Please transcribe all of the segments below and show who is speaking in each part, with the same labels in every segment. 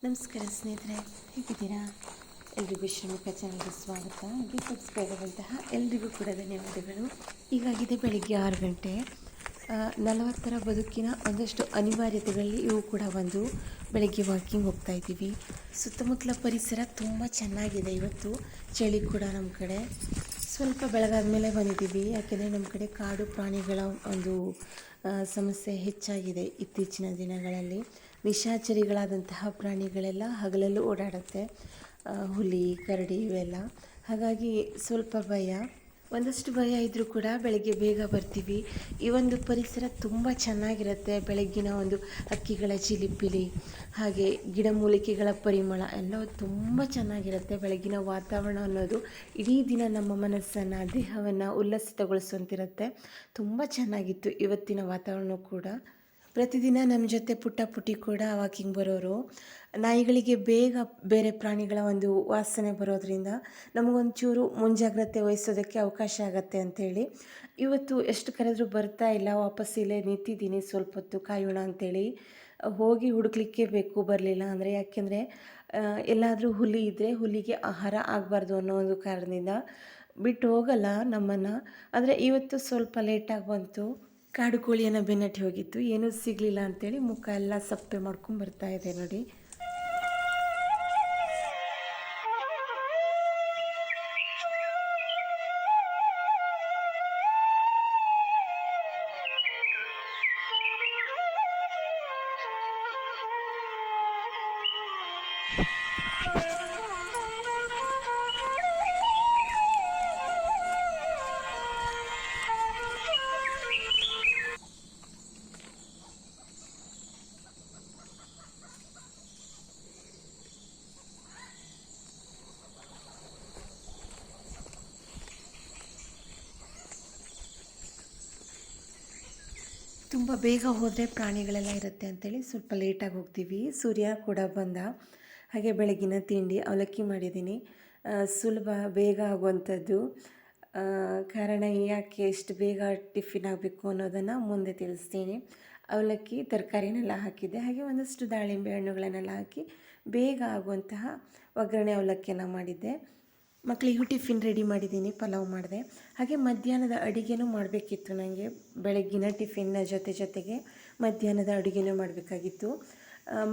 Speaker 1: ನಮಸ್ಕಾರ ಸ್ನೇಹಿತರೆ, ಹೇಗಿದ್ದೀರಾ? ಎಲ್ರಿಗೂ ಶ್ರಮಿಕ ಚಾನಲ್ಗೆ ಸ್ವಾಗತ. ಹಾಗೆ ಸಬ್ಸ್ಕ್ರೈಬ್ ಆದಂತಹ ಎಲ್ರಿಗೂ ಕೂಡ ಧನ್ಯವಾದಗಳು. ಈಗಾಗಿದೆ ಬೆಳಿಗ್ಗೆ 6 ಗಂಟೆ. 40ರ ಬದುಕಿನ ಒಂದಷ್ಟು ಅನಿವಾರ್ಯತೆಗಳಲ್ಲಿ ಇವು ಕೂಡ ಒಂದು. ಬೆಳಗ್ಗೆ ವಾಕಿಂಗ್ ಹೋಗ್ತಾ ಇದ್ದೀವಿ. ಸುತ್ತಮುತ್ತಲ ಪರಿಸರ ತುಂಬ ಚೆನ್ನಾಗಿದೆ. ಇವತ್ತು ಚಳಿ ಕೂಡ ನಮ್ಮ ಕಡೆ. ಸ್ವಲ್ಪ ಬೆಳಗಾದ ಮೇಲೆ ಬಂದಿದ್ದೀವಿ, ಯಾಕೆಂದರೆ ನಮ್ಮ ಕಡೆ ಕಾಡು ಪ್ರಾಣಿಗಳ ಒಂದು ಸಮಸ್ಯೆ ಹೆಚ್ಚಾಗಿದೆ ಇತ್ತೀಚಿನ ದಿನಗಳಲ್ಲಿ. ನಿಶಾಚರಿಗಳಾದಂತಹ ಪ್ರಾಣಿಗಳೆಲ್ಲ ಹಗಲಲ್ಲೂ ಓಡಾಡುತ್ತೆ, ಹುಲಿ, ಕರಡಿ ಇವೆಲ್ಲ. ಹಾಗಾಗಿ ಸ್ವಲ್ಪ ಒಂದಷ್ಟು ಭಯ ಇದ್ದರೂ ಕೂಡ ಬೆಳಗ್ಗೆ ಬೇಗ ಬರ್ತೀವಿ. ಈ ಒಂದು ಪರಿಸರ ತುಂಬ ಚೆನ್ನಾಗಿರುತ್ತೆ. ಬೆಳಗ್ಗಿನ ಒಂದು ಹಕ್ಕಿಗಳ ಚಿಲಿಪಿಲಿ, ಹಾಗೆ ಗಿಡಮೂಲಿಕೆಗಳ ಪರಿಮಳ ಎಲ್ಲವೂ ತುಂಬ ಚೆನ್ನಾಗಿರುತ್ತೆ. ಬೆಳಗ್ಗಿನ ವಾತಾವರಣ ಅನ್ನೋದು ಇಡೀ ದಿನ ನಮ್ಮ ಮನಸ್ಸನ್ನು, ದೇಹವನ್ನು ಉಲ್ಲಸಿತಗೊಳಿಸುವಂತಿರುತ್ತೆ. ತುಂಬ ಚೆನ್ನಾಗಿತ್ತು ಇವತ್ತಿನ ವಾತಾವರಣ ಕೂಡ. ಪ್ರತಿದಿನ ನಮ್ಮ ಜೊತೆ ಪುಟ್ಟ ಪುಟ್ಟಿ ಕೂಡ ವಾಕಿಂಗ್ ಬರೋರು. ನಾಯಿಗಳಿಗೆ ಬೇಗ ಬೇರೆ ಪ್ರಾಣಿಗಳ ಒಂದು ವಾಸನೆ ಬರೋದರಿಂದ ನಮಗೊಂಚೂರು ಮುಂಜಾಗ್ರತೆ ವಹಿಸೋದಕ್ಕೆ ಅವಕಾಶ ಆಗತ್ತೆ ಅಂಥೇಳಿ ಇವತ್ತು ಎಷ್ಟು ಕರೆದ್ರೂ ಬರ್ತಾ ಇಲ್ಲ. ವಾಪಸ್ ಇಲ್ಲೇ ನಿಂತಿದ್ದೀನಿ, ಸ್ವಲ್ಪ ಹೊತ್ತು ಕಾಯೋಣ ಅಂಥೇಳಿ. ಹೋಗಿ ಹುಡುಕ್ಲಿಕ್ಕೆ ಬೇಕು, ಬರಲಿಲ್ಲ ಅಂದರೆ. ಯಾಕೆಂದರೆ ಎಲ್ಲಾದರೂ ಹುಲಿ ಇದ್ದರೆ ಹುಲಿಗೆ ಆಹಾರ ಆಗಬಾರ್ದು ಅನ್ನೋ ಒಂದು ಕಾರಣದಿಂದ ಬಿಟ್ಟು ಹೋಗಲ್ಲ ನಮ್ಮನ್ನು. ಆದರೆ ಇವತ್ತು ಸ್ವಲ್ಪ ಲೇಟಾಗಿ ಬಂತು. ಕಾಡು ಕೋಳಿಯನ್ನು ಬೆನ್ನಟ್ಟಿ ಹೋಗಿತ್ತು, ಏನೂ ಸಿಗಲಿಲ್ಲ ಅಂಥೇಳಿ ಮುಖ ಎಲ್ಲ ಸಪ್ಪೆ ಮಾಡ್ಕೊಂಡು ಬರ್ತಾ ಇದೆ ನೋಡಿ. ತುಂಬ ಬೇಗ ಹೋದರೆ ಪ್ರಾಣಿಗಳೆಲ್ಲ ಇರುತ್ತೆ ಅಂಥೇಳಿ ಸ್ವಲ್ಪ ಲೇಟಾಗಿ ಹೋಗ್ತೀವಿ. ಸೂರ್ಯ ಕೂಡ ಬಂದ. ಹಾಗೆ ಬೆಳಗಿನ ತಿಂಡಿ ಅವಲಕ್ಕಿ ಮಾಡಿದ್ದೀನಿ. ಸುಲಭ, ಬೇಗ ಆಗುವಂಥದ್ದು. ಕಾರಣ ಯಾಕೆ ಎಷ್ಟು ಬೇಗ ಟಿಫಿನ್ ಆಗಬೇಕು ಅನ್ನೋದನ್ನು ಮುಂದೆ ತಿಳಿಸ್ತೀನಿ. ಅವಲಕ್ಕಿ ತರಕಾರಿನೆಲ್ಲ ಹಾಕಿದ್ದೆ, ಹಾಗೆ ಒಂದಷ್ಟು ದಾಳಿಂಬೆ ಹಣ್ಣುಗಳನ್ನೆಲ್ಲ ಹಾಕಿ ಬೇಗ ಆಗುವಂತಹ ಒಗ್ಗರಣೆ ಅವಲಕ್ಕಿಯನ್ನು ಮಾಡಿದ್ದೆ. ಮಕ್ಕಳಿಗೂ ಟಿಫಿನ್ ರೆಡಿ ಮಾಡಿದ್ದೀನಿ, ಪಲಾವ್ ಮಾಡಿದೆ. ಹಾಗೆ ಮಧ್ಯಾಹ್ನದ ಅಡುಗೆನೂ ಮಾಡಬೇಕಿತ್ತು ನನಗೆ. ಬೆಳಗ್ಗಿನ ಟಿಫಿನ್ನ ಜೊತೆಗೆ ಮಧ್ಯಾಹ್ನದ ಅಡುಗೆನೂ ಮಾಡಬೇಕಾಗಿತ್ತು.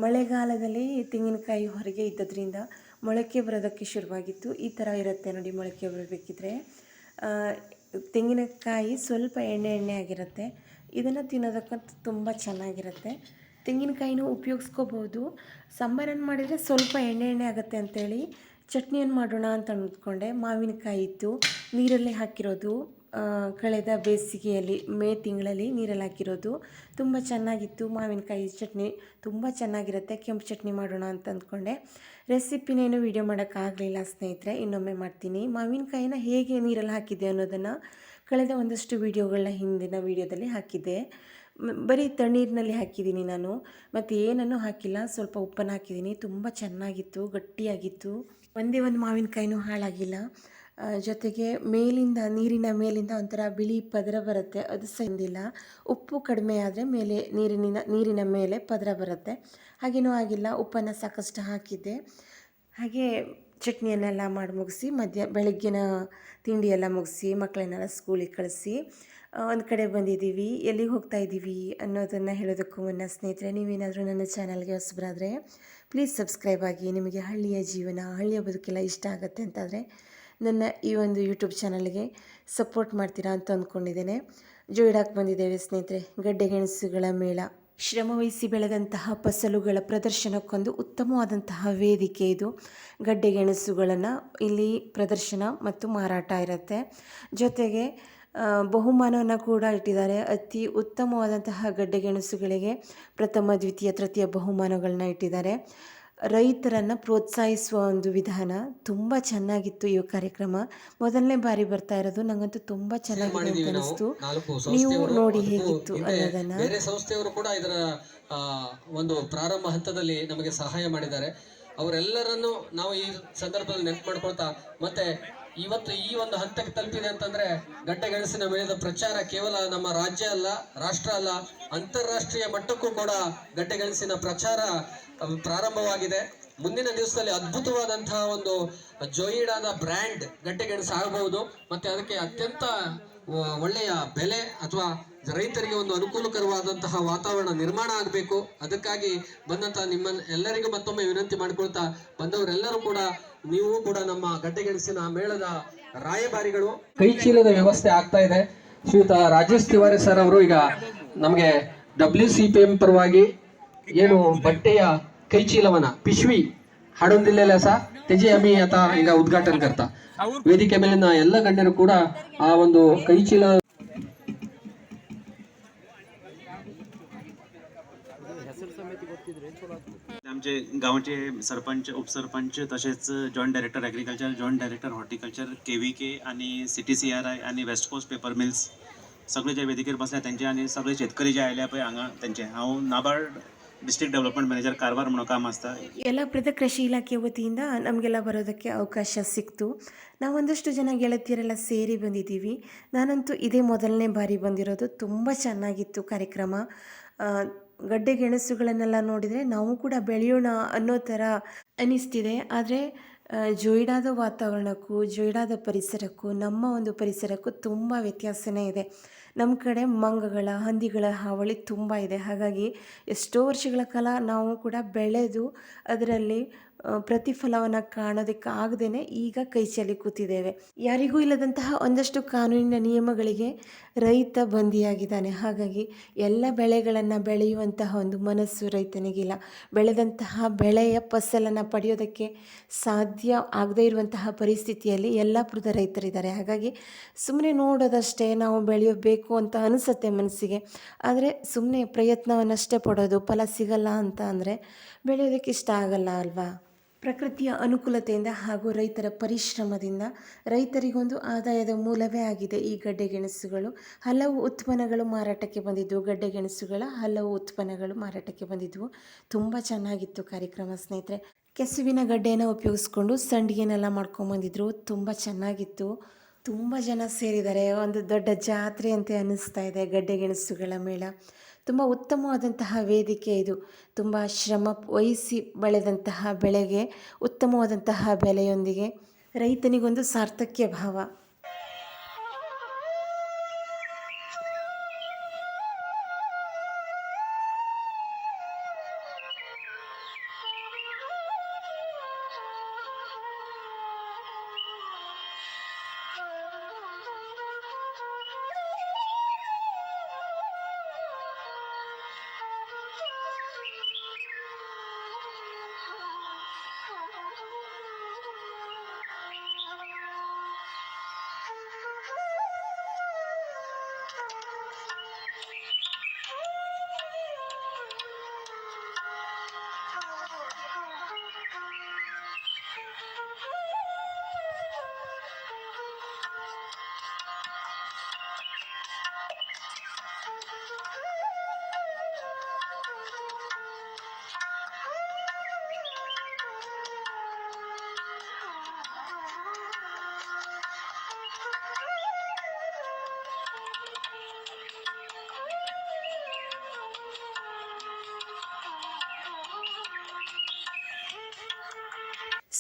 Speaker 1: ಮಳೆಗಾಲದಲ್ಲಿ ತೆಂಗಿನಕಾಯಿ ಹೊರಗೆ ಇದ್ದದ್ರಿಂದ ಮೊಳಕೆ ಬರೋದಕ್ಕೆ ಶುರುವಾಗಿತ್ತು. ಈ ಥರ ಇರುತ್ತೆ ನೋಡಿ, ಮೊಳಕೆ ಬರಬೇಕಿದ್ರೆ ತೆಂಗಿನಕಾಯಿ ಸ್ವಲ್ಪ ಎಣ್ಣೆ ಆಗಿರುತ್ತೆ. ಇದನ್ನು ತಿನ್ನೋದಕ್ಕಂತೂ ತುಂಬ ಚೆನ್ನಾಗಿರುತ್ತೆ. ತೆಂಗಿನಕಾಯಿನೂ ಉಪಯೋಗಿಸ್ಕೋಬೋದು. ಸಾಂಬಾರನ್ನು ಮಾಡಿದರೆ ಸ್ವಲ್ಪ ಎಣ್ಣೆ ಆಗುತ್ತೆ ಅಂಥೇಳಿ ಚಟ್ನಿಯನ್ನು ಮಾಡೋಣ ಅಂತ ಅಂದ್ಕೊಂಡೆ. ಮಾವಿನಕಾಯಿ ಇತ್ತು, ನೀರಲ್ಲಿ ಹಾಕಿರೋದು. ಕಳೆದ ಬೇಸಿಗೆಯಲ್ಲಿ ಮೇ ತಿಂಗಳಲ್ಲಿ ನೀರಲ್ಲಿ ಹಾಕಿರೋದು ತುಂಬ ಚೆನ್ನಾಗಿತ್ತು. ಮಾವಿನಕಾಯಿ ಚಟ್ನಿ ತುಂಬ ಚೆನ್ನಾಗಿರುತ್ತೆ. ಕೆಂಪು ಚಟ್ನಿ ಮಾಡೋಣ ಅಂತ ಅಂದ್ಕೊಂಡೆ. ರೆಸಿಪಿನೇನು ವೀಡಿಯೋ ಮಾಡೋಕ್ಕಾಗಲಿಲ್ಲ ಸ್ನೇಹಿತರೆ, ಇನ್ನೊಮ್ಮೆ ಮಾಡ್ತೀನಿ. ಮಾವಿನಕಾಯಿನ ಹೇಗೆ ನೀರಲ್ಲಿ ಹಾಕಿದ್ದೆ ಅನ್ನೋದನ್ನು ಕಳೆದ ಒಂದಷ್ಟು ವೀಡಿಯೋಗಳನ್ನ ಹಿಂದಿನ ವೀಡಿಯೋದಲ್ಲಿ ಹಾಕಿದ್ದೆ. ಬರೀ ತಣ್ಣೀರಿನಲ್ಲಿ ಹಾಕಿದ್ದೀನಿ ನಾನು, ಮತ್ತು ಏನನ್ನೂ ಹಾಕಿಲ್ಲ. ಸ್ವಲ್ಪ ಉಪ್ಪನ್ನು ಹಾಕಿದ್ದೀನಿ. ತುಂಬ ಚೆನ್ನಾಗಿತ್ತು, ಗಟ್ಟಿಯಾಗಿತ್ತು. ಒಂದೇ ಒಂದು ಮಾವಿನಕಾಯಿನೂ ಹಾಳಾಗಿಲ್ಲ. ಜೊತೆಗೆ ಮೇಲಿಂದ, ನೀರಿನ ಮೇಲಿಂದ ಒಂಥರ ಬಿಳಿ ಪದರ ಬರುತ್ತೆ, ಅದು ಸಹಿಂದಿಲ್ಲ. ಉಪ್ಪು ಕಡಿಮೆ ಆದರೆ ಮೇಲೆ ನೀರಿನ ಮೇಲೆ ಪದರ ಬರುತ್ತೆ, ಹಾಗೇನೂ ಆಗಿಲ್ಲ. ಉಪ್ಪನ್ನು ಸಾಕಷ್ಟು ಹಾಕಿದ್ದೆ. ಹಾಗೆ ಚಟ್ನಿಯನ್ನೆಲ್ಲ ಮಾಡಿ ಮುಗಿಸಿ ಬೆಳಗ್ಗಿನ ತಿಂಡಿ ಎಲ್ಲ ಮುಗಿಸಿ ಮಕ್ಕಳನ್ನೆಲ್ಲ ಸ್ಕೂಲಿಗೆ ಕಳಿಸಿ ಒಂದು ಕಡೆ ಬಂದಿದ್ದೀವಿ. ಎಲ್ಲಿಗೆ ಹೋಗ್ತಾ ಇದ್ದೀವಿ ಅನ್ನೋದನ್ನು ಹೇಳೋದಕ್ಕೂ ಮುನ್ನ ಸ್ನೇಹಿತರೆ, ನೀವೇನಾದರೂ ನನ್ನ ಚಾನಲ್ಗೆ ಹೊಸಬರಾದರೆ ಪ್ಲೀಸ್ ಸಬ್ಸ್ಕ್ರೈಬ್ ಆಗಿ. ನಿಮಗೆ ಹಳ್ಳಿಯ ಜೀವನ, ಹಳ್ಳಿಯ ಬದುಕೆಲ್ಲ ಇಷ್ಟ ಆಗುತ್ತೆ ಅಂತಾದರೆ ನನ್ನ ಈ ಒಂದು ಯೂಟ್ಯೂಬ್ ಚಾನಲ್ಗೆ ಸಪೋರ್ಟ್ ಮಾಡ್ತೀರಾ ಅಂತ ಅಂದ್ಕೊಂಡಿದ್ದೇನೆ. ಜೋಯಿಡಾಕ್ಕೆ ಬಂದಿದ್ದೇವೆ ಸ್ನೇಹಿತರೆ. ಗಡ್ಡೆಗೆಣಸುಗಳ ಮೇಳ. ಶ್ರಮವಹಿಸಿ ಬೆಳೆದಂತಹ ಫಸಲುಗಳ ಪ್ರದರ್ಶನಕ್ಕೊಂದು ಉತ್ತಮವಾದಂತಹ ವೇದಿಕೆ ಇದು. ಗಡ್ಡೆಗೆಣಸುಗಳನ್ನು ಇಲ್ಲಿ ಪ್ರದರ್ಶನ ಮತ್ತು ಮಾರಾಟ ಇರುತ್ತೆ. ಜೊತೆಗೆ ಬಹುಮಾನವನ್ನು ಕೂಡ ಇಟ್ಟಿದ್ದಾರೆ. ಅತಿ ಉತ್ತಮವಾದಂತಹ ಗಡ್ಡೆಗೆಣಸುಗಳಿಗೆ ಪ್ರಥಮ, ದ್ವಿತೀಯ, ತೃತೀಯ ಬಹುಮಾನಗಳನ್ನ ಇಟ್ಟಿದ್ದಾರೆ. ರೈತರನ್ನು ಪ್ರೋತ್ಸಾಹಿಸುವ ಒಂದು ವಿಧಾನ ತುಂಬ ಚೆನ್ನಾಗಿತ್ತು ಈ ಕಾರ್ಯಕ್ರಮ. ಮೊದಲನೇ ಬಾರಿ ಬರ್ತಾ ಇರೋದು, ನನಗಂತೂ ತುಂಬ ಚೆನ್ನಾಗಿದೆ ಅಂತ ಅನಿಸ್ತು. ನೀವು ನೋಡಿ ಹೇಗಿತ್ತು ಅನ್ನೋದನ್ನು.
Speaker 2: ಬೇರೆ ಸಂಸ್ಥೆಯವರು ಕೂಡ ಇದರ ಒಂದು ಪ್ರಾರಂಭ ಹಂತದಲ್ಲಿ ನಮಗೆ ಸಹಾಯ ಮಾಡಿದ್ದಾರೆ. ಅವರೆಲ್ಲರನ್ನು ನಾವು ಈ ಸಂದರ್ಭದಲ್ಲಿ ನೆನಪು ಮಾಡ್ಕೊಳ್ತಾ, ಮತ್ತೆ ಇವತ್ತು ಈ ಒಂದು ಹಂತಕ್ಕೆ ತಲುಪಿದೆ ಅಂತಂದ್ರೆ ಗಡ್ಡೆಗೆಣಸಿನ ಮೇಳದ ಪ್ರಚಾರ ಕೇವಲ ನಮ್ಮ ರಾಜ್ಯ ಅಲ್ಲ, ರಾಷ್ಟ್ರ ಅಲ್ಲ, ಅಂತಾರಾಷ್ಟ್ರೀಯ ಮಟ್ಟಕ್ಕೂ ಕೂಡ ಗಡ್ಡೆಗೆಣಸಿನ ಪ್ರಚಾರ ಪ್ರಾರಂಭವಾಗಿದೆ. ಮುಂದಿನ ದಿವಸದಲ್ಲಿ ಅದ್ಭುತವಾದಂತಹ ಒಂದು ಜೋಯಿಡಾದ ಬ್ರ್ಯಾಂಡ್ ಗಡ್ಡೆಗೆಣಸು ಆಗಬಹುದು. ಮತ್ತೆ ಅದಕ್ಕೆ ಅತ್ಯಂತ ಒಳ್ಳೆಯ ಬೆಲೆ ಅಥವಾ ರೈತರಿಗೆ ಒಂದು ಅನುಕೂಲಕರವಾದಂತಹ ವಾತಾವರಣ ನಿರ್ಮಾಣ ಆಗಬೇಕು. ಅದಕ್ಕಾಗಿ ಬಂದಂತಹ ನಿಮ್ಮ ಎಲ್ಲರಿಗೂ ಮತ್ತೊಮ್ಮೆ ವಿನಂತಿ ಮಾಡಿಕೊಳ್ತಾ, ಬಂದವರೆಲ್ಲರೂ ಕೂಡ ನೀವು ಕೂಡ ನಮ್ಮ ಗಡ್ಡೆಗೆಣಸಿನ ಮೇಳದ ರಾಯಭಾರಿಗಳು. ಕೈ ಚೀಲದ ವ್ಯವಸ್ಥೆ ಆಗ್ತಾ ಇದೆ. ಶ್ರೀಯುತ ರಾಜೇಶ್ ತಿವಾರಿ ಸರ್ ಅವರು ಈಗ ನಮಗೆ WCPM ಪರವಾಗಿ ಏನು ಬಟ್ಟೆಯ ಕೈ ಚೀಲವನ್ನ पिशवी हाडून दिलेला असा त्याची आम्ही आता ಈಗ उद्घाटन करता. ವೇದಿಕೆ ಮೇಲಿನ ಎಲ್ಲ ಗಣ್ಯರು ಕೂಡ ಆ ಒಂದು ಕೈ ಚೀಲ
Speaker 3: आमचे गावाचे सरपंच, उपसरपंच, तसेच joint director agriculture, joint director horticulture, KVK आणि CTCRI आणि वेस्ट कोस्ट पेपर मिल्स सगळे जे वेदिकेर बसल्या त्यांचे आणि सगळे शेतकरी जे आयल्या पळय हांगा त्यांचे. हांव NABARD district development manager Karwar म्हणೋ काम असता.
Speaker 1: ಯಲ್ಲಾಪುರದ ಕೃಷಿ ಇಲಾಖೆ ವತಿಯಿಂದ ನಮಗೆಲ್ಲ ಬರೋದಕ್ಕೆ ಅವಕಾಶ ಸಿಕ್ತು. ನಾವೊಂದಷ್ಟು ಜನ ಗೆಳತಿಯರೆಲ್ಲ ಸೇರಿ ಬಂದಿದ್ದೀವಿ. ನಾನಂತೂ ಇದೇ ಮೊದಲನೇ ಬಾರಿ ಬಂದಿರೋದು. ತುಂಬ ಚೆನ್ನಾಗಿತ್ತು ಕಾರ್ಯಕ್ರಮ. ಗಡ್ಡೆ ಗೆಣಸುಗಳನ್ನೆಲ್ಲ ನೋಡಿದರೆ ನಾವು ಕೂಡ ಬೆಳೆಯೋಣ ಅನ್ನೋ ಥರ ಅನ್ನಿಸ್ತಿದೆ. ಆದರೆ ಜೋಯಿಡಾದ ವಾತಾವರಣಕ್ಕೂ ಜೋಯಿಡಾದ ಪರಿಸರಕ್ಕೂ ನಮ್ಮ ಒಂದು ಪರಿಸರಕ್ಕೂ ತುಂಬ ವ್ಯತ್ಯಾಸನೇ ಇದೆ. ನಮ್ಮ ಕಡೆ ಮಂಗಗಳ ಹಂದಿಗಳ ಹಾವಳಿ ತುಂಬ ಇದೆ. ಹಾಗಾಗಿ ಎಷ್ಟೋ ವರ್ಷಗಳ ಕಾಲ ನಾವು ಕೂಡ ಬೆಳೆದು ಅದರಲ್ಲಿ ಪ್ರತಿಫಲವನ್ನು ಕಾಣೋದಕ್ಕಾಗದೇ ಈಗ ಕೈ ಚೆಲ್ಲಿ ಕೂತಿದ್ದೇವೆ. ಯಾರಿಗೂ ಇಲ್ಲದಂತಹ ಒಂದಷ್ಟು ಕಾನೂನಿನ ನಿಯಮಗಳಿಗೆ ರೈತ ಬಂದಿಯಾಗಿದ್ದಾನೆ. ಹಾಗಾಗಿ ಎಲ್ಲ ಬೆಳೆಗಳನ್ನು ಬೆಳೆಯುವಂತಹ ಒಂದು ಮನಸ್ಸು ರೈತನಿಗಿಲ್ಲ. ಬೆಳೆದಂತಹ ಬೆಳೆಯ ಫಸಲನ್ನು ಪಡೆಯೋದಕ್ಕೆ ಸಾಧ್ಯ ಆಗದೇ ಇರುವಂತಹ ಪರಿಸ್ಥಿತಿಯಲ್ಲಿ ಯಲ್ಲಾಪುರದ ರೈತರಿದ್ದಾರೆ. ಹಾಗಾಗಿ ಸುಮ್ಮನೆ ನೋಡೋದಷ್ಟೇ, ನಾವು ಬೆಳೆಯಬೇಕು ಅಂತ ಅನಿಸುತ್ತೆ ಮನಸ್ಸಿಗೆ. ಆದರೆ ಸುಮ್ಮನೆ ಪ್ರಯತ್ನವನ್ನಷ್ಟೇ ಪಡೋದು, ಫಲ ಸಿಗಲ್ಲ ಅಂತ ಅಂದರೆ ಬೆಳೆಯೋದಕ್ಕೆ ಇಷ್ಟ ಆಗಲ್ಲ ಅಲ್ವಾ. ಪ್ರಕೃತಿಯ ಅನುಕೂಲತೆಯಿಂದ ಹಾಗೂ ರೈತರ ಪರಿಶ್ರಮದಿಂದ ರೈತರಿಗೊಂದು ಆದಾಯದ ಮೂಲವೇ ಆಗಿದೆ ಈ ಗಡ್ಡೆಗೆಣಸುಗಳು. ಹಲವು ಉತ್ಪನ್ನಗಳು ಮಾರಾಟಕ್ಕೆ ಬಂದಿದ್ದವು. ಗಡ್ಡೆಗೆಣಸುಗಳ ಹಲವು ಉತ್ಪನ್ನಗಳು ಮಾರಾಟಕ್ಕೆ ಬಂದಿದ್ದವು. ತುಂಬ ಚೆನ್ನಾಗಿತ್ತು ಕಾರ್ಯಕ್ರಮ ಸ್ನೇಹಿತರೆ. ಕೆಸುವಿನ ಗಡ್ಡೆಯನ್ನು ಉಪಯೋಗಿಸ್ಕೊಂಡು ಸಂಡಿಗೆನೆಲ್ಲ ಮಾಡ್ಕೊಂಬಂದಿದ್ರು. ತುಂಬ ಚೆನ್ನಾಗಿತ್ತು. ತುಂಬ ಜನ ಸೇರಿದ್ದಾರೆ. ಒಂದು ದೊಡ್ಡ ಜಾತ್ರೆ ಅಂತ ಅನ್ನಿಸ್ತಾ ಇದೆ ಗಡ್ಡೆಗೆಣಸುಗಳ ಮೇಳ. ತುಂಬ ಉತ್ತಮವಾದಂತಹ ವೇದಿಕೆ ಇದು. ತುಂಬ ಶ್ರಮ ವಹಿಸಿ ಬೆಳೆದಂತಹ ಬೆಳೆಗೆ ಉತ್ತಮವಾದಂತಹ ಬೆಲೆಯೊಂದಿಗೆ ರೈತನಿಗೊಂದು ಸಾರ್ಥಕ್ಯ ಭಾವ.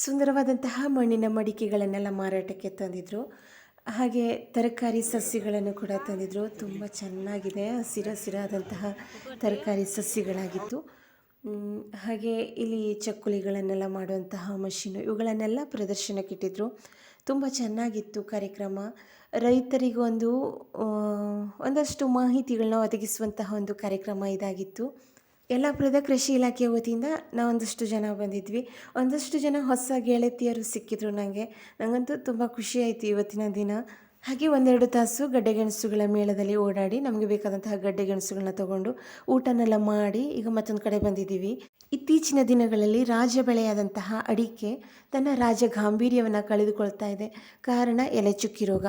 Speaker 1: ಸುಂದರವಾದಂತಹ ಮಣ್ಣಿನ ಮಡಿಕೆಗಳನ್ನೆಲ್ಲ ಮಾರಾಟಕ್ಕೆ ತಂದಿದ್ದರು. ಹಾಗೆ ತರಕಾರಿ ಸಸ್ಯಗಳನ್ನು ಕೂಡ ತಂದಿದ್ದರು. ತುಂಬ ಚೆನ್ನಾಗಿದೆ, ಹಸಿರಾದಂತಹ ತರಕಾರಿ ಸಸ್ಯಗಳಾಗಿತ್ತು. ಹಾಗೆ ಇಲ್ಲಿ ಚಕ್ಕುಲಿಗಳನ್ನೆಲ್ಲ ಮಾಡುವಂತಹ ಮಷೀನು ಇವುಗಳನ್ನೆಲ್ಲ ಪ್ರದರ್ಶನಕ್ಕಿಟ್ಟಿದ್ರು. ತುಂಬ ಚೆನ್ನಾಗಿತ್ತು ಕಾರ್ಯಕ್ರಮ. ರೈತರಿಗೊಂದು ಒಂದಷ್ಟು ಮಾಹಿತಿಗಳನ್ನ ಒದಗಿಸುವಂತಹ ಒಂದು ಕಾರ್ಯಕ್ರಮ ಇದಾಗಿತ್ತು. ಯಲ್ಲಾಪುರದ ಕೃಷಿ ಇಲಾಖೆ ವತಿಯಿಂದ ನಾವೊಂದಷ್ಟು ಜನ ಬಂದಿದ್ವಿ. ಒಂದಷ್ಟು ಜನ ಹೊಸ ಗೆಳತಿಯರು ಸಿಕ್ಕಿದ್ರು ನನಗಂತೂ ತುಂಬ ಖುಷಿಯಾಯಿತು ಇವತ್ತಿನ ದಿನ. ಹಾಗೆ 1-2 ತಾಸು ಗಡ್ಡೆಗೆಣಸುಗಳ ಮೇಳದಲ್ಲಿ ಓಡಾಡಿ ನಮಗೆ ಬೇಕಾದಂತಹ ಗಡ್ಡೆಗೆಣಸುಗಳನ್ನ ತಗೊಂಡು ಊಟನೆಲ್ಲ ಮಾಡಿ ಈಗ ಮತ್ತೊಂದು ಕಡೆ ಬಂದಿದ್ದೀವಿ. ಇತ್ತೀಚಿನ ದಿನಗಳಲ್ಲಿ ರಾಜ ಬೆಳೆಯಾದಂತಹ ಅಡಿಕೆ ತನ್ನ ರಾಜ ಗಾಂಭೀರ್ಯವನ್ನು ಕಳೆದುಕೊಳ್ತಾ ಇದೆ. ಕಾರಣ ಎಲೆ ಚುಕ್ಕಿ ರೋಗ.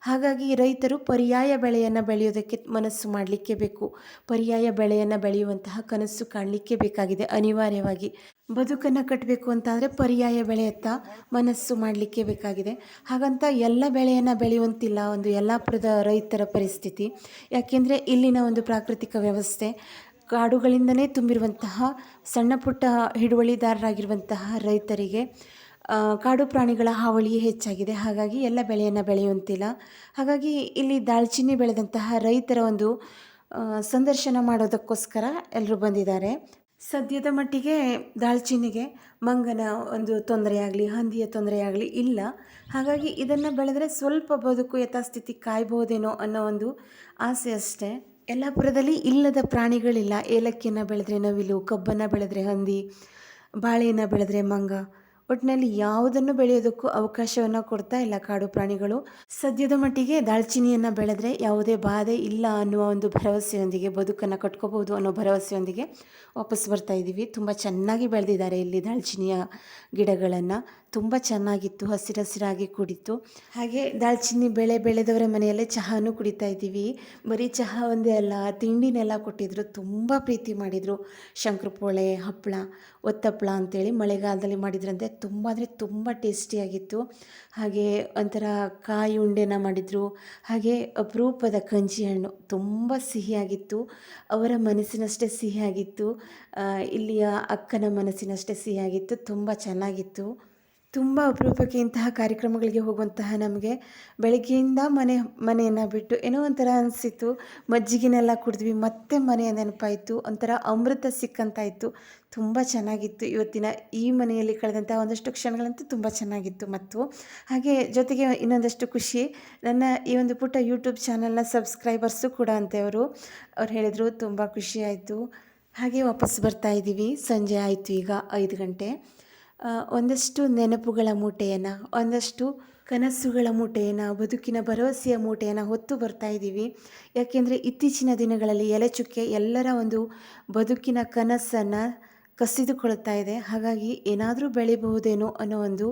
Speaker 1: ಹಾಗಾಗಿ ರೈತರು ಪರ್ಯಾಯ ಬೆಳೆಯನ್ನು ಬೆಳೆಯೋದಕ್ಕೆ ಮನಸ್ಸು ಮಾಡಲಿಕ್ಕೆ ಬೇಕು. ಪರ್ಯಾಯ ಬೆಳೆಯನ್ನು ಬೆಳೆಯುವಂತಹ ಕನಸು ಕಾಣಲಿಕ್ಕೆ ಬೇಕಾಗಿದೆ. ಅನಿವಾರ್ಯವಾಗಿ ಬದುಕನ್ನು ಕಟ್ಟಬೇಕು ಅಂತಾದರೆ ಪರ್ಯಾಯ ಬೆಳೆಯತ್ತ ಮನಸ್ಸು ಮಾಡಲಿಕ್ಕೆ ಬೇಕಾಗಿದೆ. ಹಾಗಂತ ಎಲ್ಲ ಬೆಳೆಯನ್ನು ಬೆಳೆಯುವಂತಿಲ್ಲ ಒಂದು ಯಲ್ಲಾಪುರದ ರೈತರ ಪರಿಸ್ಥಿತಿ. ಯಾಕೆಂದರೆ ಇಲ್ಲಿನ ಒಂದು ಪ್ರಾಕೃತಿಕ ವ್ಯವಸ್ಥೆ ಕಾಡುಗಳಿಂದನೇ ತುಂಬಿರುವಂತಹ ಸಣ್ಣ ಪುಟ್ಟ ಹಿಡುವಳಿದಾರರಾಗಿರುವಂತಹ ರೈತರಿಗೆ ಕಾಡು ಪ್ರಾಣಿಗಳ ಹಾವಳಿ ಹೆಚ್ಚಾಗಿದೆ. ಹಾಗಾಗಿ ಎಲ್ಲ ಬೆಳೆಯನ್ನು ಬೆಳೆಯುವಂತಿಲ್ಲ. ಹಾಗಾಗಿ ಇಲ್ಲಿ ದಾಲ್ಚಿನ್ನಿ ಬೆಳೆದಂತಹ ರೈತರ ಒಂದು ಸಂದರ್ಶನ ಮಾಡೋದಕ್ಕೋಸ್ಕರ ಎಲ್ಲರೂ ಬಂದಿದ್ದಾರೆ. ಸದ್ಯದ ಮಟ್ಟಿಗೆ ದಾಲ್ಚಿನ್ನಿಗೆ ಮಂಗನ ಒಂದು ತೊಂದರೆಯಾಗಲಿ, ಹಂದಿಯ ತೊಂದರೆಯಾಗಲಿ ಇಲ್ಲ. ಹಾಗಾಗಿ ಇದನ್ನು ಬೆಳೆದರೆ ಸ್ವಲ್ಪ ಬದುಕು ಯಥಾಸ್ಥಿತಿ ಕಾಯ್ಬೋದೇನೋ ಅನ್ನೋ ಒಂದು ಆಸೆ ಅಷ್ಟೇ. ಯಲ್ಲಾಪುರದಲ್ಲಿ ಇಲ್ಲದ ಪ್ರಾಣಿಗಳಿಲ್ಲ. ಏಲಕ್ಕಿಯನ್ನು ಬೆಳೆದ್ರೆ ನವಿಲು, ಕಬ್ಬನ್ನು ಬೆಳೆದ್ರೆ ಹಂದಿ, ಬಾಳೆಯನ್ನು ಬೆಳೆದ್ರೆ ಮಂಗ, ಒಟ್ಟಿನಲ್ಲಿ ಯಾವುದನ್ನು ಬೆಳೆಯೋದಕ್ಕೂ ಅವಕಾಶವನ್ನು ಕೊಡ್ತಾ ಇಲ್ಲ ಕಾಡು ಪ್ರಾಣಿಗಳು. ಸದ್ಯದ ಮಟ್ಟಿಗೆ ದಾಲ್ಚಿನ್ನಿಯನ್ನು ಬೆಳೆದ್ರೆ ಯಾವುದೇ ಬಾಧೆ ಇಲ್ಲ ಅನ್ನುವ ಒಂದು ಭರವಸೆಯೊಂದಿಗೆ, ಬದುಕನ್ನು ಕಟ್ಕೋಬೋದು ಅನ್ನೋ ಭರವಸೆಯೊಂದಿಗೆ ವಾಪಸ್ ಬರ್ತಾ ಇದ್ದೀವಿ. ತುಂಬ ಚೆನ್ನಾಗಿ ಬೆಳೆದಿದ್ದಾರೆ ಇಲ್ಲಿ ದಾಲ್ಚಿನ್ನಿಯ ಗಿಡಗಳನ್ನು. ತುಂಬ ಚೆನ್ನಾಗಿತ್ತು, ಹಸಿರಾಗಿ ಕೂಡಿತ್ತು. ಹಾಗೆ ದಾಲ್ಚಿನ್ನಿ ಬೆಳೆದವರ ಮನೆಯಲ್ಲೇ ಚಹಾನೂ ಕುಡಿತಾ ಇದ್ದೀವಿ. ಬರೀ ಚಹಾ ಒಂದೇ ಅಲ್ಲ, ತಿಂಡಿನೆಲ್ಲ ಕೊಟ್ಟಿದ್ದರು, ತುಂಬ ಪ್ರೀತಿ ಮಾಡಿದರು. ಶಂಕರಪೋಳೆ, ಹಪ್ಪಳ, ಒತ್ತಪ್ಪಳ ಅಂತೇಳಿ ಮಳೆಗಾಲದಲ್ಲಿ ಮಾಡಿದ್ರಂತೆ. ತುಂಬ ಅಂದರೆ ತುಂಬ ಟೇಸ್ಟಿಯಾಗಿತ್ತು. ಹಾಗೆ ಒಂಥರ ಕಾಯಿ ಉಂಡೆನ ಮಾಡಿದರು. ಹಾಗೆ ಅಪರೂಪದ ಕಂಚಿ ಹಣ್ಣು ತುಂಬ ಸಿಹಿಯಾಗಿತ್ತು. ಅವರ ಮನಸ್ಸಿನಷ್ಟೇ ಸಿಹಿಯಾಗಿತ್ತು. ಇಲ್ಲಿಯ ಅಕ್ಕನ ಮನಸ್ಸಿನಷ್ಟೇ ಸಿಹಿಯಾಗಿತ್ತು. ತುಂಬ ಚೆನ್ನಾಗಿತ್ತು. ತುಂಬ ಅಪರೂಪಕ್ಕೆ ಇಂತಹ ಕಾರ್ಯಕ್ರಮಗಳಿಗೆ ಹೋಗುವಂತಹ ನಮಗೆ ಬೆಳಗ್ಗೆಯಿಂದ ಮನೆಯನ್ನು ಬಿಟ್ಟು ಏನೋ ಒಂಥರ ಅನಿಸಿತು. ಮಜ್ಜಿಗೆನೆಲ್ಲ ಕುಡಿದ್ವಿ, ಮತ್ತೆ ಮನೆಯ ನೆನಪಾಯಿತು. ಒಂಥರ ಅಮೃತ ಸಿಕ್ಕಂತಾಯಿತು. ತುಂಬ ಚೆನ್ನಾಗಿತ್ತು. ಇವತ್ತಿನ ಈ ಮನೆಯಲ್ಲಿ ಕಳೆದಂಥ ಒಂದಷ್ಟು ಕ್ಷಣಗಳಂತೂ ತುಂಬ ಚೆನ್ನಾಗಿತ್ತು. ಮತ್ತು ಹಾಗೆ ಜೊತೆಗೆ ಇನ್ನೊಂದಷ್ಟು ಖುಷಿ, ನನ್ನ ಈ ಒಂದು ಪುಟ್ಟ ಯೂಟ್ಯೂಬ್ ಚಾನಲ್ನ ಸಬ್ಸ್ಕ್ರೈಬರ್ಸು ಕೂಡ ಅಂತೆ ಅವ್ರು ಹೇಳಿದರು. ತುಂಬ ಖುಷಿ ಆಯಿತು. ಹಾಗೆ ವಾಪಸ್ ಬರ್ತಾ ಇದ್ದೀವಿ. ಸಂಜೆ ಆಯಿತು, ಈಗ 5 ಗಂಟೆ. ಒಂದಷ್ಟು ನೆನಪುಗಳ ಮೂಟೆಯನ್ನು, ಒಂದಷ್ಟು ಕನಸುಗಳ ಮೂಟೆಯನ್ನು, ಬದುಕಿನ ಭರವಸೆಯ ಮೂಟೆಯನ್ನು ಹೊತ್ತು ಬರ್ತಾ ಇದ್ದೀವಿ. ಯಾಕೆಂದರೆ ಇತ್ತೀಚಿನ ದಿನಗಳಲ್ಲಿ ಎಲೆಚುಕ್ಕೆ ಎಲ್ಲರ ಒಂದು ಬದುಕಿನ ಕನಸನ್ನು ಕಸಿದುಕೊಳ್ತಾ ಇದೆ. ಹಾಗಾಗಿ ಏನಾದರೂ ಬೆಳಿಬಹುದೇನೋ ಅನ್ನೋ ಒಂದು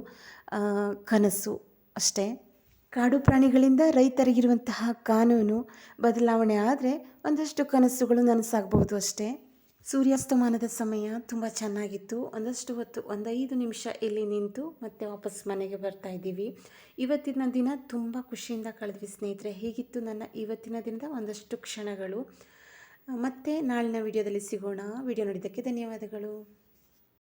Speaker 1: ಕನಸು ಅಷ್ಟೇ. ಕಾಡು ಪ್ರಾಣಿಗಳಿಂದ ರೈತರಿಗಿರುವಂತಹ ಕಾನೂನು ಬದಲಾವಣೆ ಆದರೆ ಒಂದಷ್ಟು ಕನಸುಗಳು ನನಸಾಗಬಹುದು ಅಷ್ಟೇ. ಸೂರ್ಯಾಸ್ತಮಾನದ ಸಮಯ ತುಂಬ ಚೆನ್ನಾಗಿತ್ತು. ಒಂದಷ್ಟು ಹೊತ್ತು, 5 ನಿಮಿಷ ಇಲ್ಲಿ ನಿಂತು ಮತ್ತೆ ವಾಪಸ್ ಮನೆಗೆ ಬರ್ತಾ ಇದ್ದೀವಿ. ಇವತ್ತಿನ ದಿನ ತುಂಬ ಖುಷಿಯಿಂದ ಕಳೆದ್ವಿ ಸ್ನೇಹಿತರೆ. ಹೀಗಿತ್ತು ನನ್ನ ಇವತ್ತಿನ ದಿನದ ಒಂದಷ್ಟು ಕ್ಷಣಗಳು. ಮತ್ತೆ ನಾಳಿನ ವಿಡಿಯೋದಲ್ಲಿ ಸಿಗೋಣ. ವಿಡಿಯೋ ನೋಡಿದ್ದಕ್ಕೆ ಧನ್ಯವಾದಗಳು.